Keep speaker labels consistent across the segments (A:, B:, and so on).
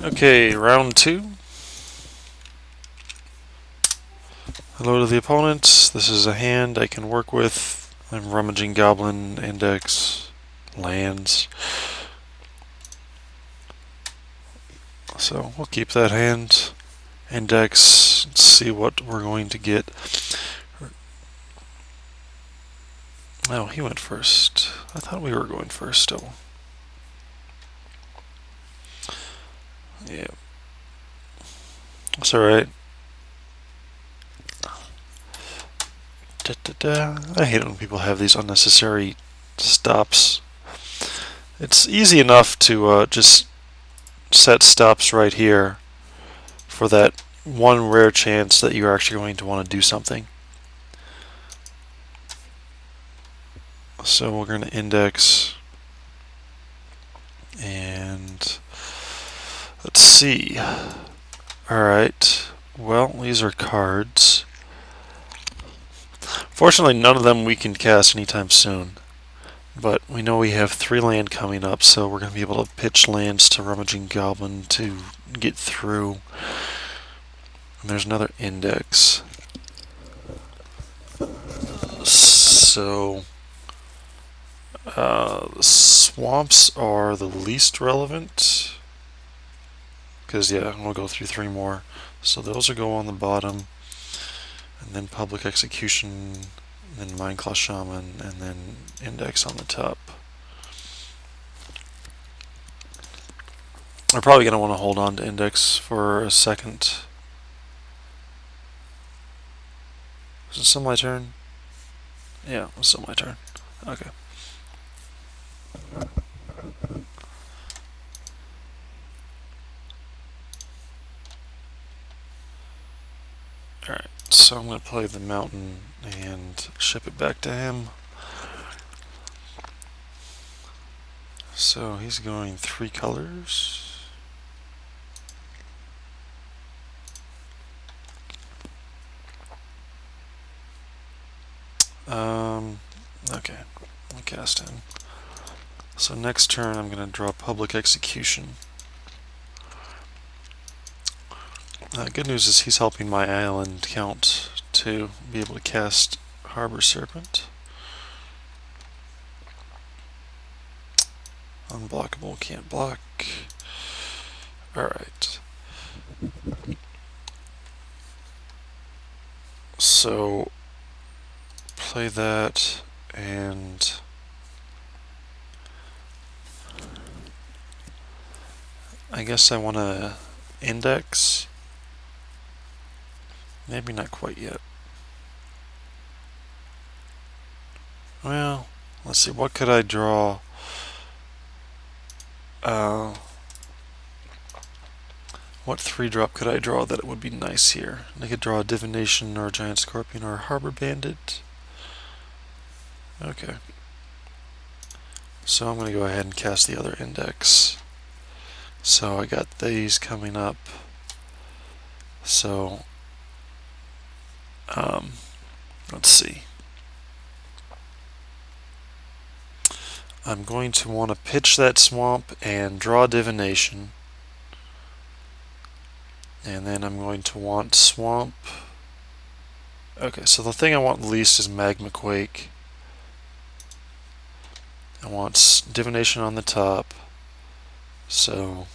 A: Okay, round two. Hello to the opponent. This is a hand I can work with. I'm Rummaging Goblin, Index, lands. So we'll keep that hand. Index, see what we're going to get. Oh, he went first. I thought we were going first still. Yeah. That's alright. I hate it when people have these unnecessary stops. It's easy enough to just set stops right here for that one rare chance that you're actually going to want to do something. So we're going to index, and let's see. Alright, well, these are cards. Fortunately, none of them we can cast anytime soon. But we know we have 3 land coming up, so we're going to be able to pitch lands to Rummaging Goblin to get through. And there's another index. So the swamps are the least relevant. Because, yeah, we'll go through 3 more. So those will go on the bottom. And then Public Execution, and then Mindclaw Shaman, and then Index on the top. We're probably going to want to hold on to Index for a second. Is it still my turn? Yeah, it's still my turn. Okay. Alright, so I'm going to play the mountain and ship it back to him. So he's going 3 colors. Okay, I'll cast him. So next turn I'm going to draw Public Execution. Good news is he's helping my island count to be able to cast Harbor Serpent. Unblockable, can't block. Alright. So play that, and I guess I want to index. Maybe not quite yet. Well, let's see, what could I draw? What 3-drop could I draw that it would be nice here? I could draw a Divination or a Giant Scorpion or a Harbor Bandit. Okay. So I'm going to go ahead and cast the other index. So I got these coming up. So, let's see. I'm going to want to pitch that swamp and draw Divination. And then I'm going to want swamp. Okay, so the thing I want least is Magma Quake. I want Divination on the top. So,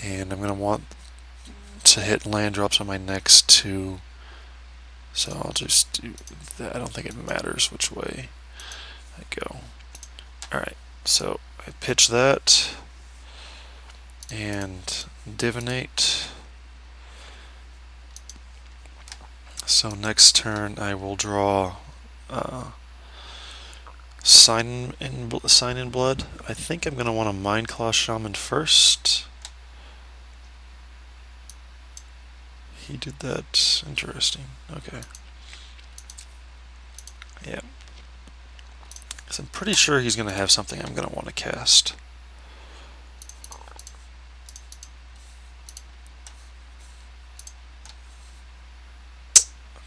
A: and I'm going to want to hit land drops on my next 2. So I'll just do that. I don't think it matters which way I go. Alright, so I pitch that and divinate. So next turn I will draw Sign in Blood. I think I'm going to want a Mindclaw Shaman first. He did that. Interesting. Okay. Yeah. So I'm pretty sure he's going to have something I'm going to want to cast.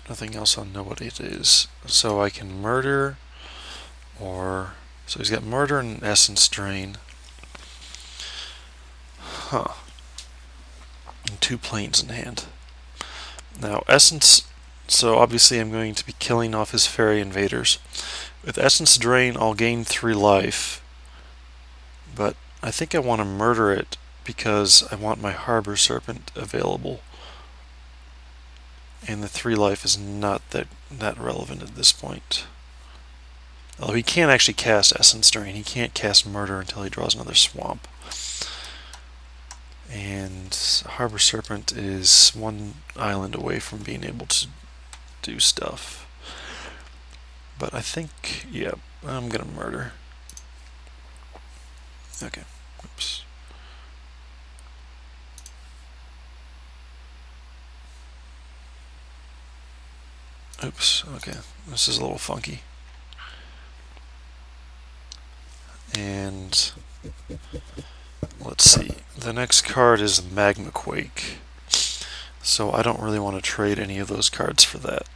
A: Nothing else, I'll know what it is. So I can murder, or... So he's got murder and essence drain. Huh. And 2 planes in hand. Now, Essence, so obviously I'm going to be killing off his fairy invaders. With Essence Drain, I'll gain 3 life, but I think I want to murder it because I want my Harbor Serpent available. And the 3 life is not that relevant at this point. Although he can't actually cast Essence Drain, he can't cast Murder until he draws another swamp. And Harbor Serpent is 1 island away from being able to do stuff. But I think, yeah, I'm gonna murder. Okay, oops. Oops, okay, this is a little funky. And let's see, the next card is Magma Quake. So I don't really want to trade any of those cards for that.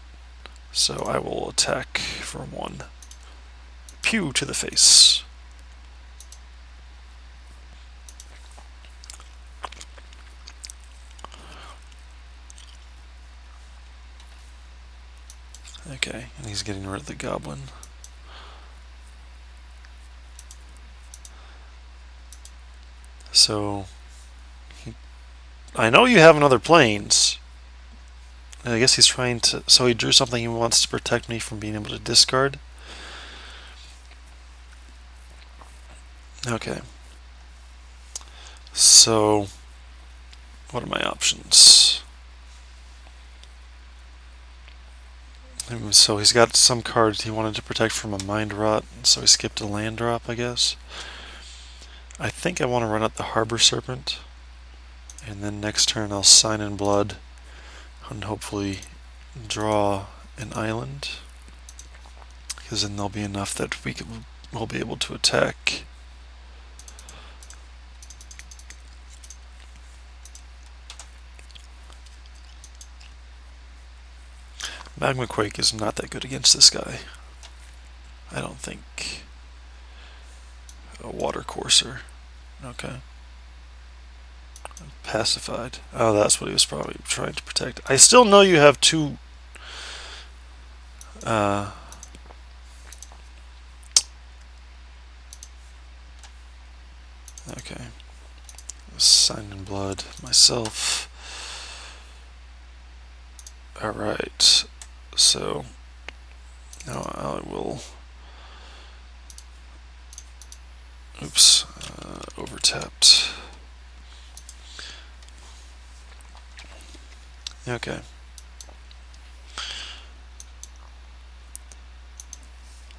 A: So I will attack for 1. Pew to the face. Okay, and he's getting rid of the goblin. So, I know you have another planes. I guess he's trying to, so he drew something he wants to protect me from being able to discard. Okay. So, what are my options? So he's got some cards he wanted to protect from a Mind Rot, so he skipped a land drop, I guess. I think I want to run out the Harbor Serpent, and then next turn I'll Sign in Blood, and hopefully draw an island, because then there'll be enough that we'll be able to attack. Magma Quake is not that good against this guy. I don't think. A Water Courser. Okay. Pacified. Oh, that's what he was probably trying to protect. I still know you have 2... okay. Sign in Blood myself. Alright. So, now I will... oops. Overtapped. Okay.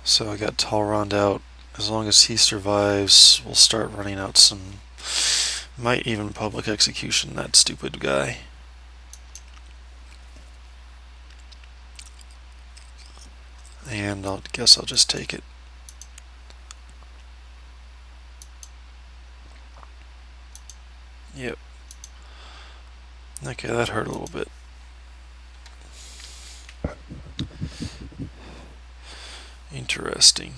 A: So I got Talrond out. As long as he survives, we'll start running out some... might even public execution that stupid guy. And I guess I'll just take it. Yep. Okay, that hurt a little bit. Interesting.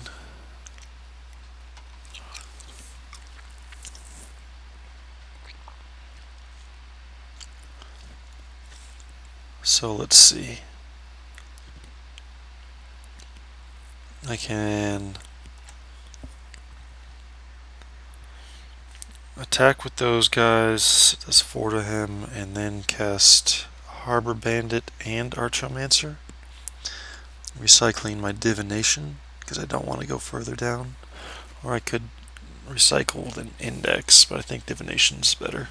A: So let's see. I can attack with those guys, does 4 to him, and then cast Harbor Bandit and Archomancer, recycling my Divination because I don't want to go further down. Or I could recycle an Index, but I think Divination's better.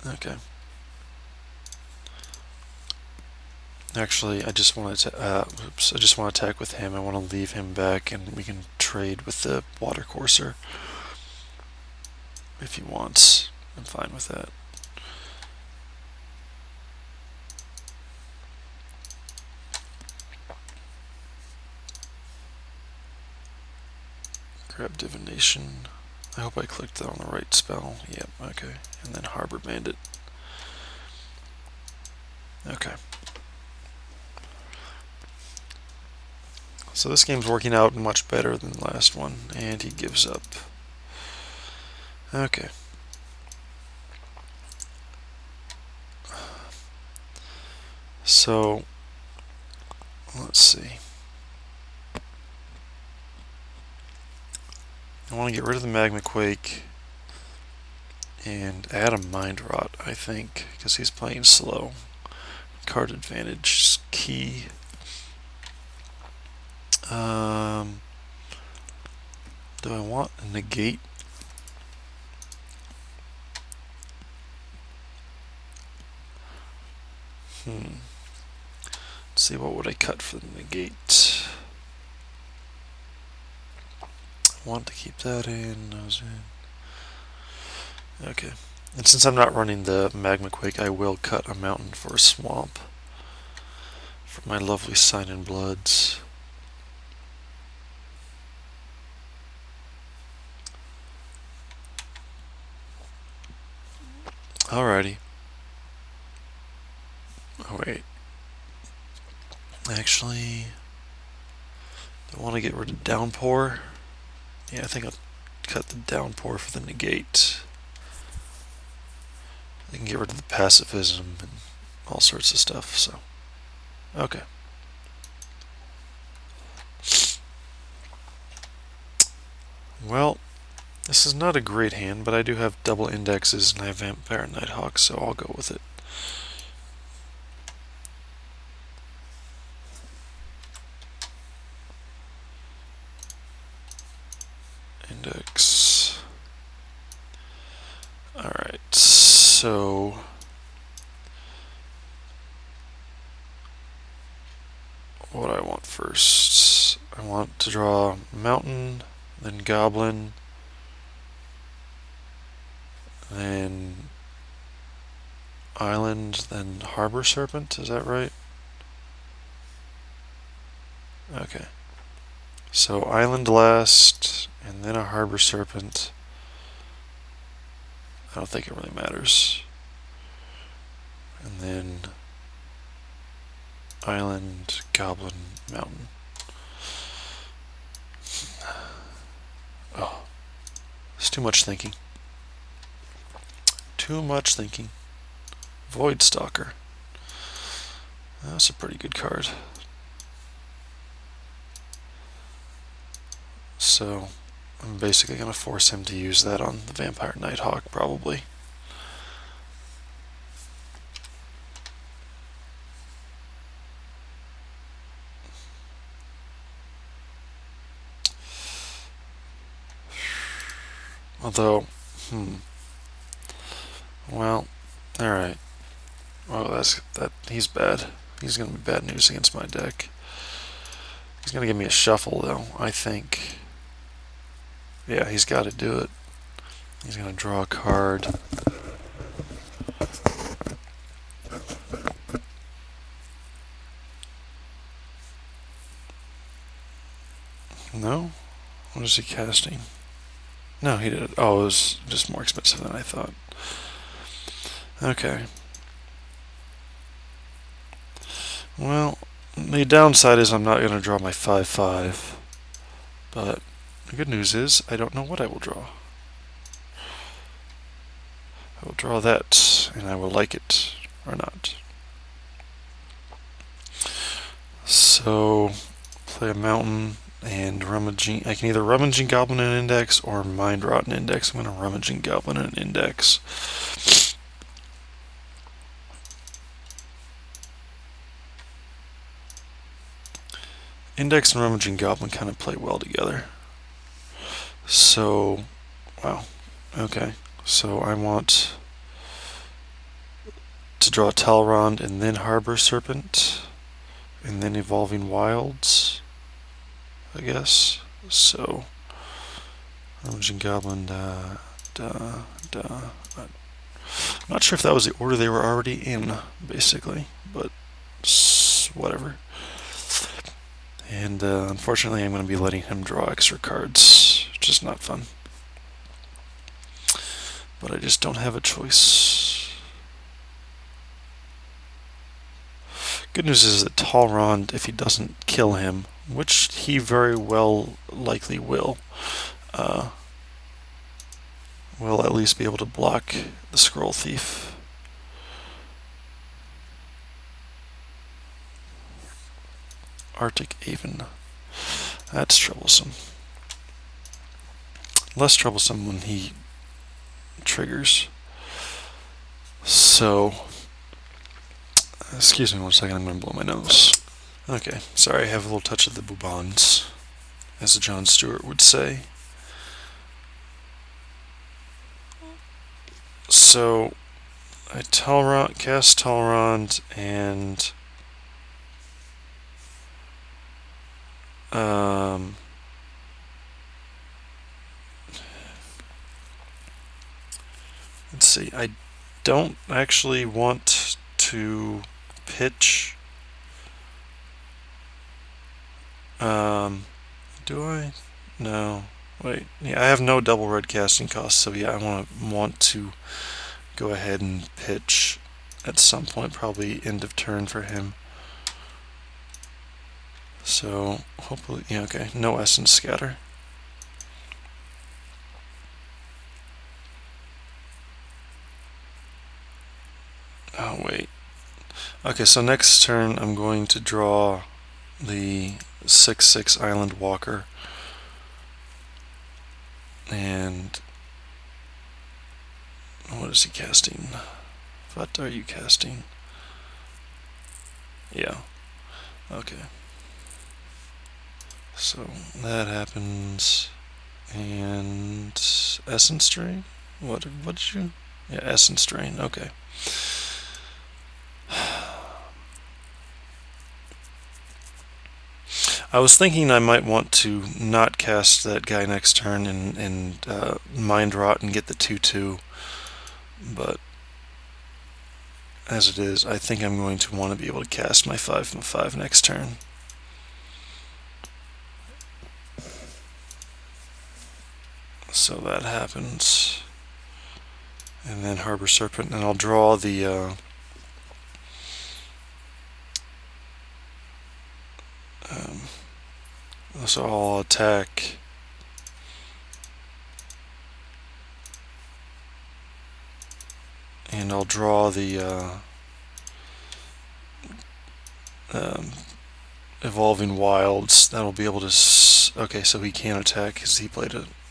A: Okay. Actually, I just want to I just want to attack with him. I want to leave him back, and we can trade with the Water Courser if he wants. I'm fine with that. Grab Divination. I hope I clicked on the right spell. Yep, okay. And then Harbor Bandit. Okay. So this game's working out much better than the last one, and he gives up. Okay. So, let's see. I want to get rid of the Magma Quake and add a Mind Rot, I think, because he's playing slow. Card advantage is key. Do I want a negate? Let's see, what would I cut for the negate? I want to keep that in. Those in. Okay. And since I'm not running the Magma Quake, I will cut a mountain for a swamp for my lovely Sign in Bloods. Alrighty. Oh wait. Actually, do I want to get rid of Downpour? Yeah, I think I'll cut the Downpour for the negate. I can get rid of the pacifism and all sorts of stuff, so. Okay. Well, this is not a great hand, but I do have double indexes and I have Vampire Nighthawk, so I'll go with it. Index. Alright, so what do I want first? I want to draw Mountain, then Goblin, then Island, then Harbor Serpent, is that right? Okay. So Island last, and then a Harbor Serpent. I don't think it really matters. And then Island, Goblin, Mountain. Oh, it's too much thinking. Too much thinking. Void Stalker. That's a pretty good card. So I'm basically going to force him to use that on the Vampire Nighthawk, probably. Although, well, alright. Well, he's bad. He's going to be bad news against my deck. He's going to give me a shuffle, though, I think. Yeah, he's got to do it. He's going to draw a card. No? What is he casting? No, he did it. Oh, it was just more expensive than I thought. Okay. Well, the downside is I'm not going to draw my 5/5. But the good news is I don't know what I will draw. I will draw that, and I will like it or not. So, play a mountain and rummaging. I can either rummaging goblin an index or mind rot an index. I'm going to rummaging goblin an index. Index and rummaging goblin kind of play well together. So, wow. Okay. So I want to draw Talrond and then Harbor Serpent and then Evolving Wilds, I guess. So, Rummaging Goblin, I'm not sure if that was the order they were already in, basically, but whatever. And unfortunately, I'm going to be letting him draw extra cards, which is not fun. But I just don't have a choice. Good news is that Talrond, if he doesn't kill him, which he very well likely will. Will at least be able to block the Scroll Thief. Arctic Aven. That's troublesome. Less troublesome when he triggers. So, excuse me 1 second, I'm going to blow my nose. Okay, sorry, I have a little touch of the bubons, as Jon Stewart would say. So, I cast Tolerant and let's see, I don't actually want to pitch. Do I? No. Wait. Yeah, I have no double red casting costs, so yeah, I want to go ahead and pitch at some point, probably end of turn for him. So hopefully, yeah, okay. No essence scatter. Oh wait. Okay, so next turn I'm going to draw the 6/6 Island Walker, and what is he casting? What are you casting? Yeah. Okay. So that happens, and Essence Drain. What did you? Yeah, Essence Drain. Okay. I was thinking I might want to not cast that guy next turn and Mind Rot and get the 2/2, but as it is, I think I'm going to want to be able to cast my 5/5 next turn. So that happens, and then Harbor Serpent, and I'll draw the so I'll attack and I'll draw the Evolving Wilds. That'll be able to okay, so he can't attack because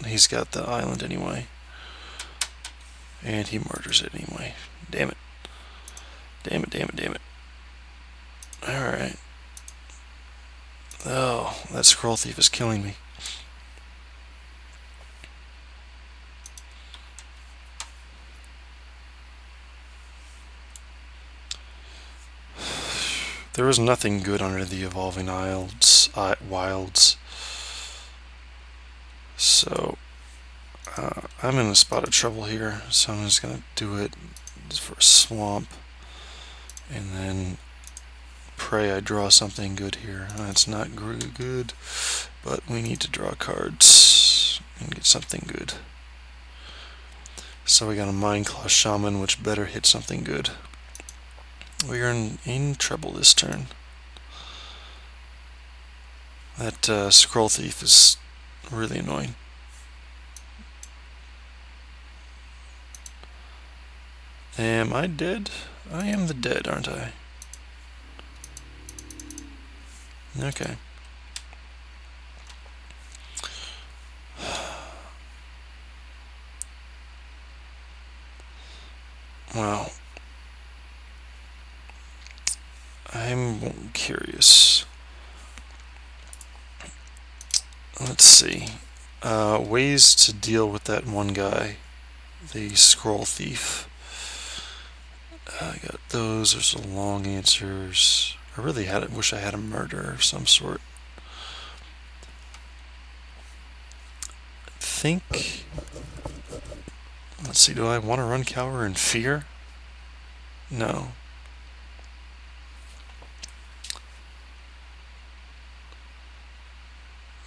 A: he's got the island anyway, and he murders it anyway. Damn it. Damn it, damn it, damn it. Alright. Oh, that Scroll Thief is killing me. There was nothing good under the Evolving Wilds. So, I'm in a spot of trouble here, so I'm just going to do it for a swamp, and then pray I draw something good here. That's not good, but we need to draw cards and get something good. So we got a Mind Claw Shaman, which better hit something good. We are in trouble this turn. That Scroll Thief is really annoying. Am I dead? I am the dead, aren't I? Okay. Well, I'm curious. Let's see. Ways to deal with that one guy, the Scroll Thief. I got those. There's the long answers. I really wish I had a murder of some sort. I think. Let's see. Do I want to run Cower in Fear? No.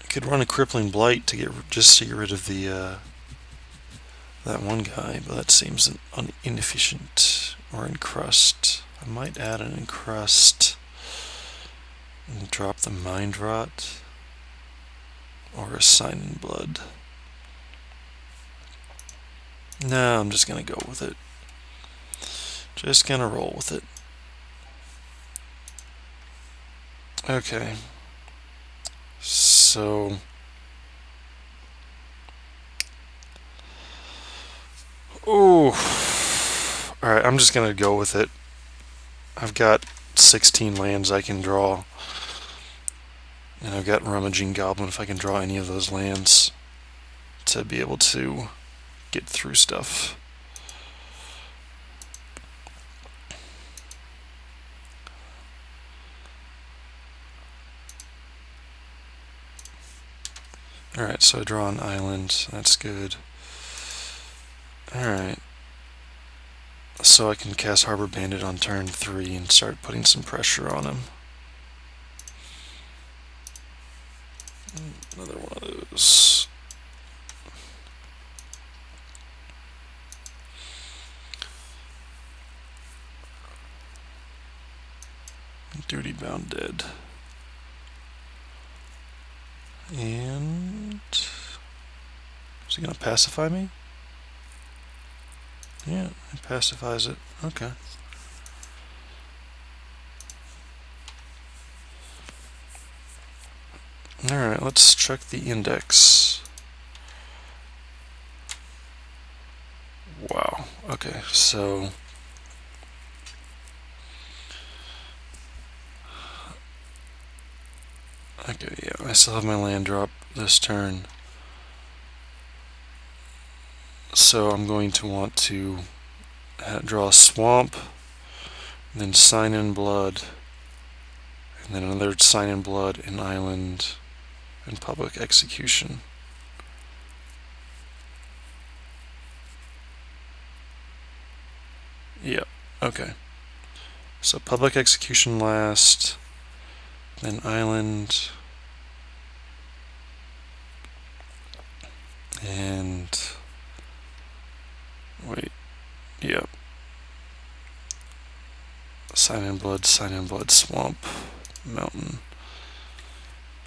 A: I could run a Crippling Blight to get rid of the that one guy, but that seems inefficient. Or Encrust. I might add an Encrust and drop the Mind Rot. or a Sign in Blood? No, I'm just gonna go with it. Just gonna roll with it. Okay. So ooh. Alright, I'm just gonna go with it. I've got 16 lands I can draw. And I've got Rummaging Goblin if I can draw any of those lands to be able to get through stuff. Alright, so I draw an island. That's good. Alright. So I can cast Harbor Bandit on turn 3 and start putting some pressure on him. Another one of those. Duty Bound Dead. And is he gonna pacify me? Yeah, it pacifies it. Okay. Alright, let's check the index. Wow. Okay, so okay, yeah, I still have my land drop this turn. So I'm going to want to draw a swamp, then Sign in Blood, and then another Sign in Blood, an island, and Public Execution. Yep, okay. So Public Execution last, then island, and wait, yep. Sign in Blood, Swamp, Mountain.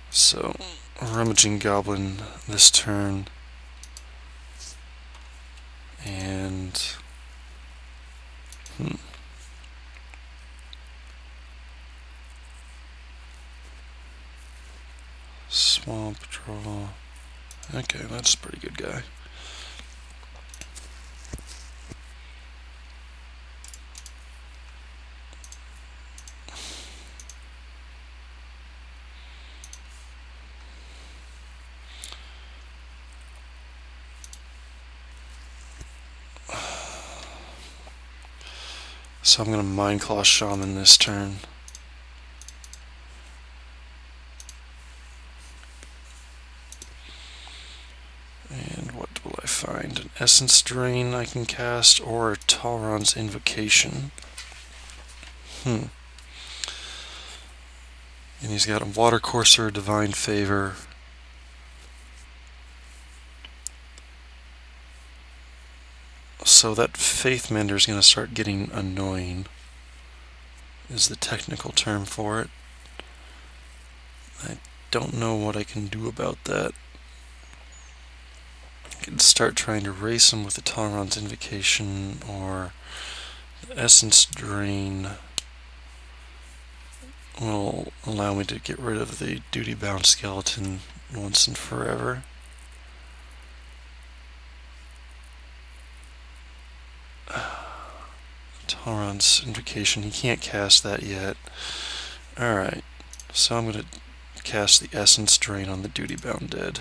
A: So, Rummaging Goblin this turn, and Swamp, draw. Okay, that's a pretty good guy. So I'm going to Mindclaw Shaman this turn. And what will I find? An Essence Drain I can cast, or a Talron's Invocation. And he's got a Water Courser, Divine Favor. So that Faith Mender is going to start getting annoying, is the technical term for it. I don't know what I can do about that. I can start trying to race him with the Talron's Invocation, or the Essence Drain will allow me to get rid of the duty-bound skeleton once and forever. Talron's Invocation, he can't cast that yet. Alright, so I'm going to cast the Essence Drain on the duty-bound dead.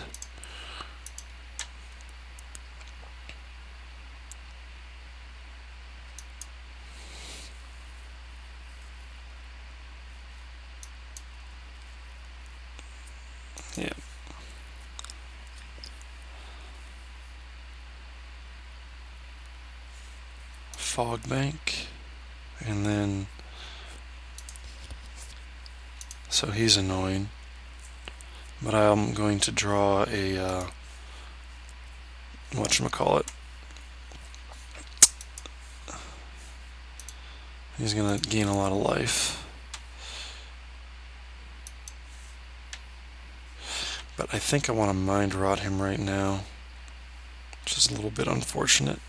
A: Yeah. Fog Bank, and then so he's annoying, but I'm going to draw a whatchamacallit. He's gonna gain a lot of life. But I think I want to mind rot him right now, which is a little bit unfortunate.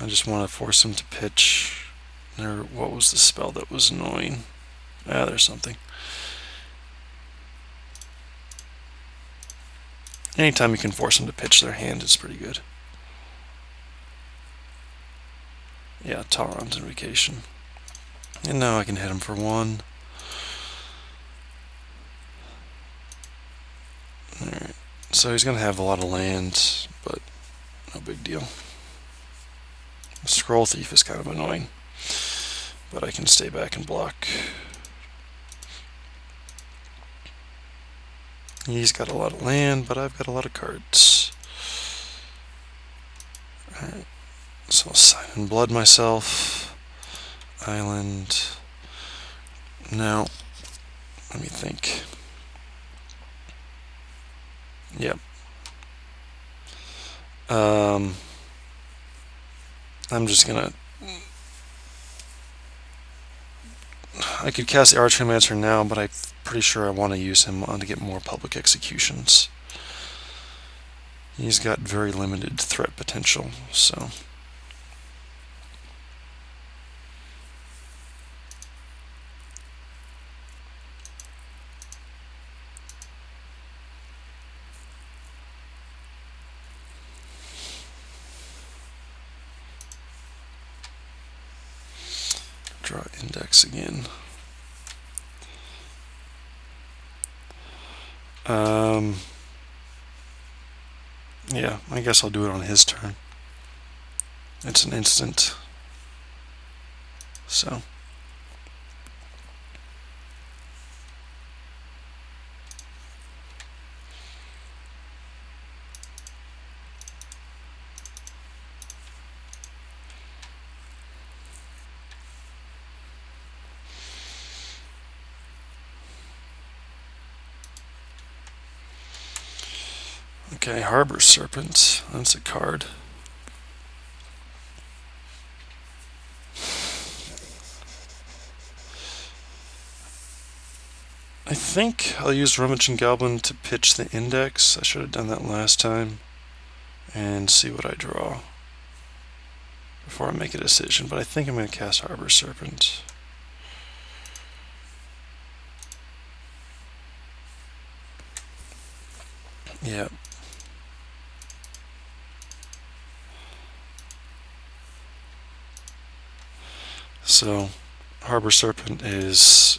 A: I just want to force him to pitch. What was the spell that was annoying? Ah, there's something. Anytime you can force them to pitch their hand, it's pretty good. Yeah, Tauron's Invocation. And now I can hit him for 1. Alright, so he's going to have a lot of land, but no big deal. Scroll Thief is kind of annoying, but I can stay back and block. He's got a lot of land, but I've got a lot of cards. Alright, so I'll sign in blood myself. Island. Now, let me think. Yep. I'm just gonna... I could cast the Archromancer now, but I'm pretty sure I want to use him to get more public executions. He's got very limited threat potential, so... Draw index again. Yeah, I guess I'll do it on his turn. It's an instant. So. Okay, Harbor Serpent. That's a card. I think I'll use Rummaging Goblin to pitch the index. I should have done that last time. And see what I draw before I make a decision. But I think I'm going to cast Harbor Serpent. Yeah. So, Harbor Serpent is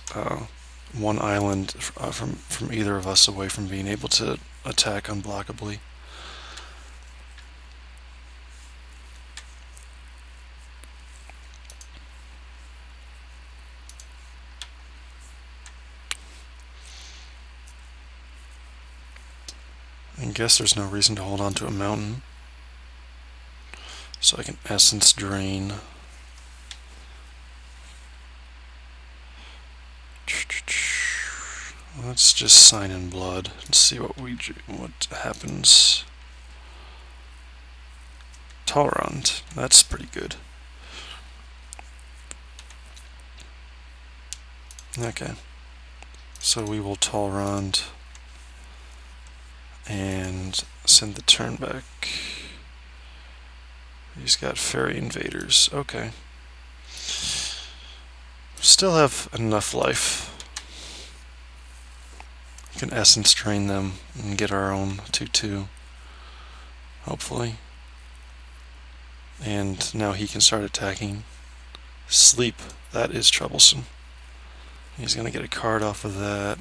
A: 1 island from either of us away from being able to attack unblockably. I guess there's no reason to hold on to a mountain. So I can Essence Drain. Let's just sign in blood and see what happens. Tolerant. That's pretty good. Okay. So we will Tolerant and send the turn back. He's got Fairy Invaders. Okay. Still have enough life. We can Essence Drain them and get our own 2/2. Hopefully. And now he can start attacking. Sleep. That is troublesome. He's going to get a card off of that.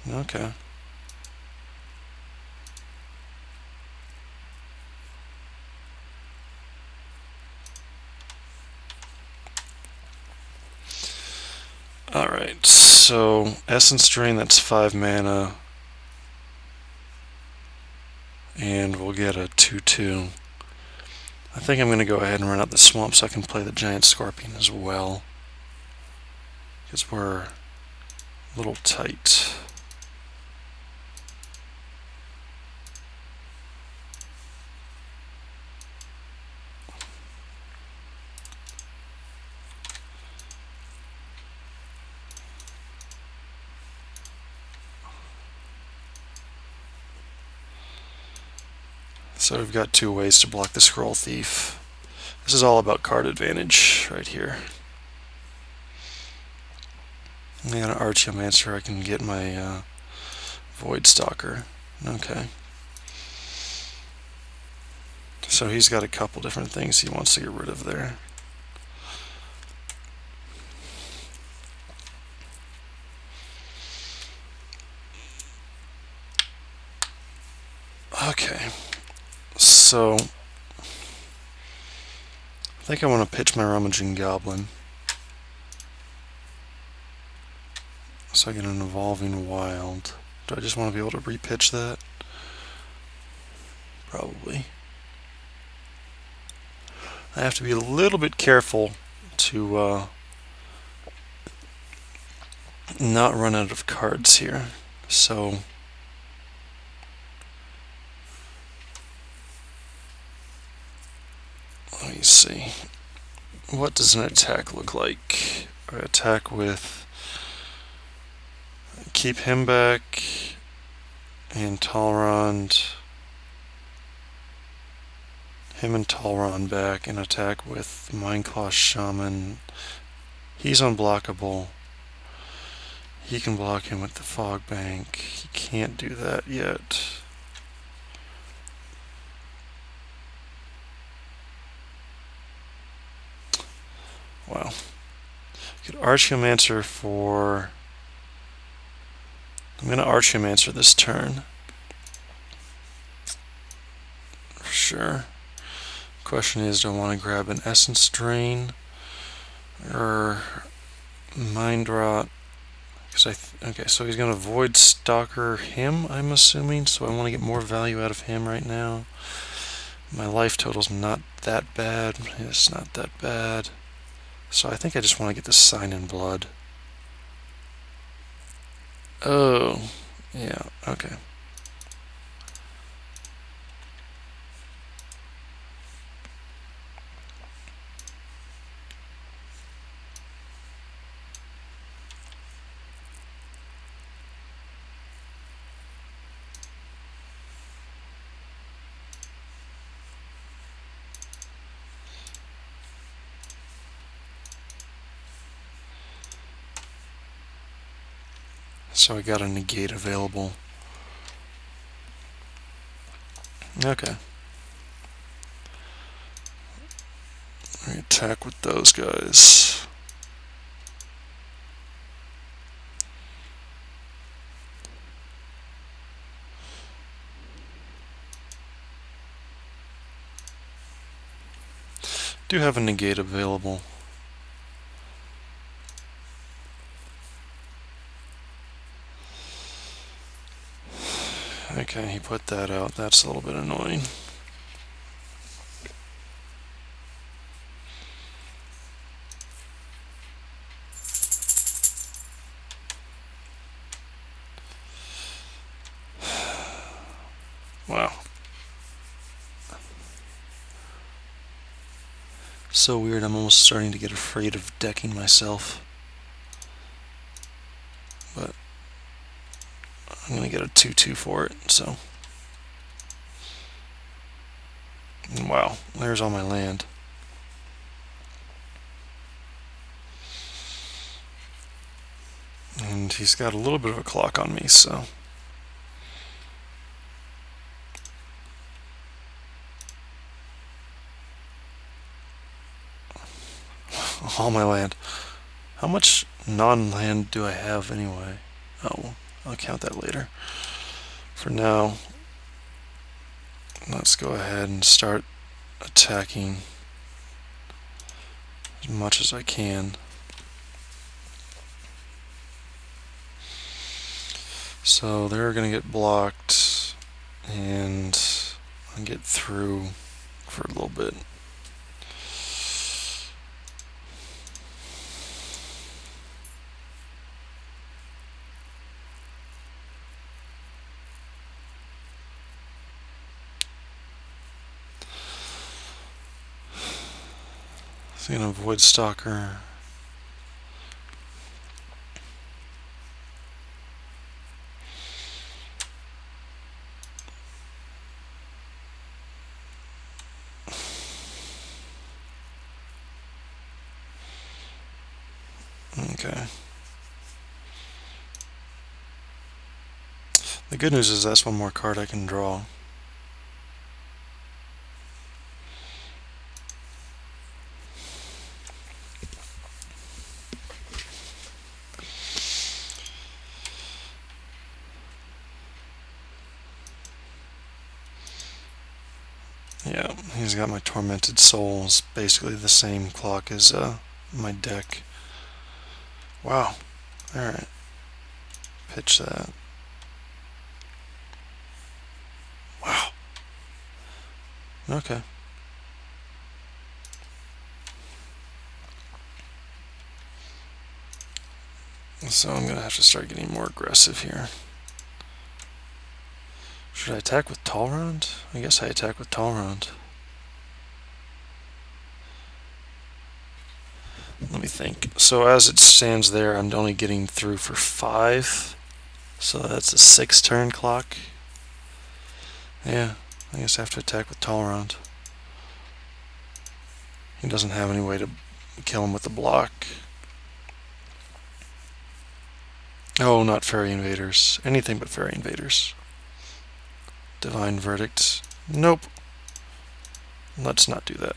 A: Okay. Alright, so Essence Drain, that's 5 mana. And we'll get a 2/2. I think I'm going to go ahead and run out the swamp so I can play the Giant Scorpion as well. Because we're a little tight. So we've got two ways to block the Scroll Thief. This is all about card advantage right here. I got an Archaeomancer, I can get my Void Stalker. Okay. So he's got a couple different things he wants to get rid of there. Okay. So I think I want to pitch my Rummaging Goblin. So I get an Evolving Wild. Do I just want to be able to repitch that? Probably. I have to be a little bit careful to not run out of cards here. So let me see. What does an attack look like? I attack with keep him back and Talrond. Him and Talron back and attack with Mindclaw Shaman. He's unblockable. He can block him with the Fog Bank. He can't do that yet. Wow. Could Archaeomancer for... I'm going to Archaeomancer this turn. For sure. Question is, do I want to grab an Essence Drain or Mind Rot? Okay, so he's going to Void Stalker him, I'm assuming, so I want to get more value out of him right now. My life total's not that bad. It's not that bad. So I think I just want to get the Sign in Blood. Oh, yeah, okay. So I got a negate available. Okay. I attack with those guys. Do have a negate available. Okay, he put that out. That's a little bit annoying. Wow. So weird, I'm almost starting to get afraid of decking myself. But I'm going to get a 2/2 for it, so. Wow, there's all my land. And he's got a little bit of a clock on me, so. All my land. How much non-land do I have anyway? Oh, I'll count that later. For now, let's go ahead and start attacking as much as I can. So they're going to get blocked, and I'll get through for a little bit. So I'm going to Void Stalker. Okay. The good news is that's one more card I can draw. Yeah, he's got my Tormented Souls, basically the same clock as my deck. Wow. Alright. Pitch that. Wow. Okay. So I'm going to have to start getting more aggressive here. Should I attack with Talrond? I guess I attack with Talrond. Let me think. So as it stands there, I'm only getting through for 5. So that's a 6-turn clock. Yeah, I guess I have to attack with Talrond. He doesn't have any way to kill him with the block. Oh, not Fairy Invaders. Anything but Fairy Invaders. Divine Verdict. Nope. Let's not do that.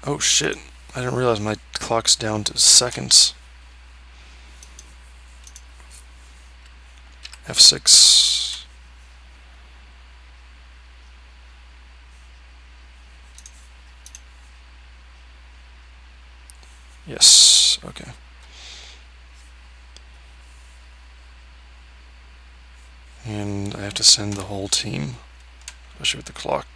A: Oh shit, I didn't realize my clock's down to seconds. F6. Yes, okay. And I have to send the whole team, especially with the clock.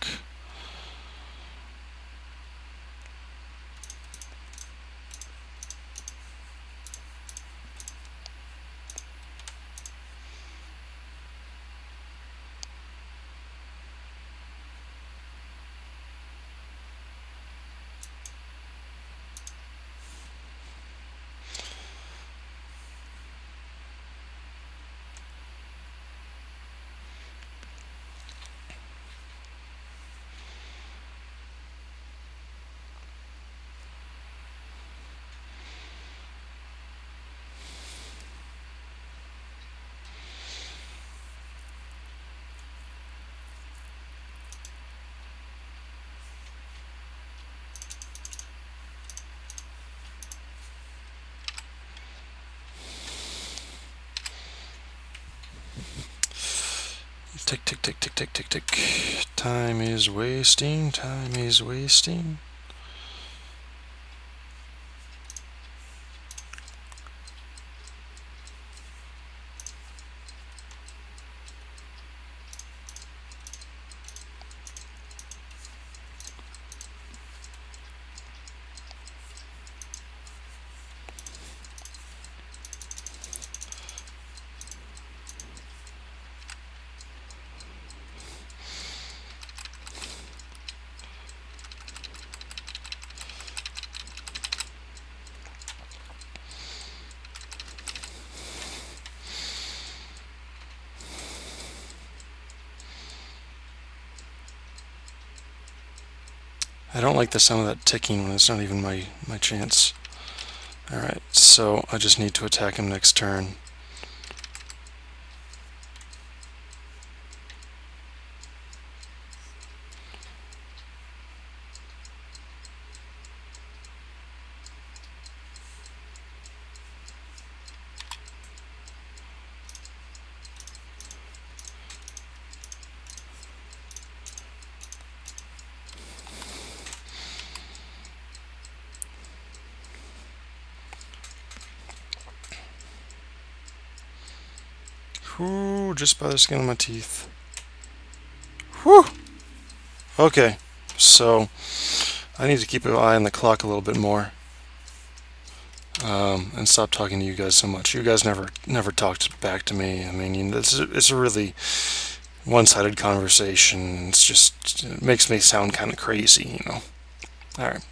A: Tick, tick, tick, tick, tick, tick, tick. Time is wasting, time is wasting. I don't like the sound of that ticking when it's not even my chance. Alright, so I just need to attack him next turn. Whew, just by the skin of my teeth. Whew! Okay, so I need to keep an eye on the clock a little bit more. And stop talking to you guys so much. You guys never talked back to me. I mean, it's a really one-sided conversation. It makes me sound kind of crazy, you know. All right.